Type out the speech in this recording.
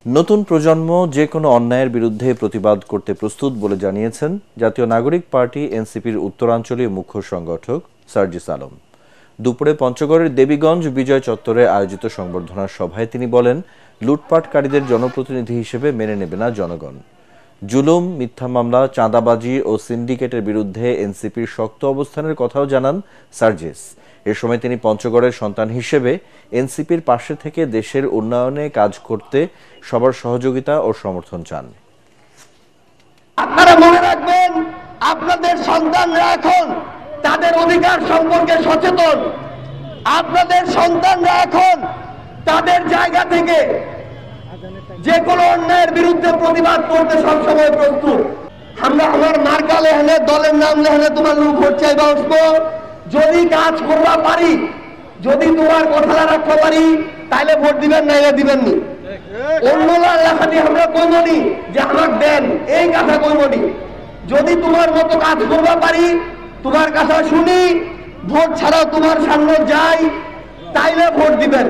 নতুন প্রজন্ম যে কোনো অন্যায়ের বিরুদ্ধে প্রতিবাদ করতে প্রস্তুত বলে জানিয়েছেন জাতীয় নাগরিক পার্টি এনসিপির উত্তরাঞ্চলীয় মুখ্য সংগঠক সার্জিস আলম। দুপুরে পঞ্চগড়ের দেবীগঞ্জ বিজয় চত্বরে আয়োজিত সংবর্ধনা সভায় তিনি বলেন, লুটপাটকারীদের জনপ্রতিনিধি হিসেবে মেনে নেবে না জনগণ। জুলুম, মিথ্যা মামলা, চাঁদাবাজি ও সিন্ডিকেটের বিরুদ্ধে এনসিপির শক্ত অবস্থানের কথাও জানান সার্জিস। এ সময় তিনি পঞ্চগড়ের সন্তান হিসেবে এনসিপির পাশে থেকে দেশের উন্নয়নে কাজ করতে সবার সহযোগিতা ও সমর্থন চান। আপনারা মনে রাখবেন, আপনাদের সন্তানরা এখন তাদের অধিকার সম্পর্কে সচেতন। আপনাদের সন্তানরা এখন তাদের জায়গা থেকে যে কোনো অন্যায়ের বিরুদ্ধে প্রতিবাদ করতে সবসময় প্রস্তুত। আমরা আমার মার্কা লেহনে, দলের নাম লেহনে তোমার লোক হচ্ছে বসবো। যদি কাজ করবা পারি, যদি তোমার কথা রাখতে পারি, তাইলে ভোট দিবেন, নাইলে দিবেন নি। অন্যরা লেখা দিয়ে আমরা কইমনি যে আমার দেন, এই কথা কইমনি। যদি তোমার মতো কাজ করবা পারি, তোমার কথা শুনি, ভোট ছাড়াও তোমার সামনে যাই, তাইলে ভোট দিবেন।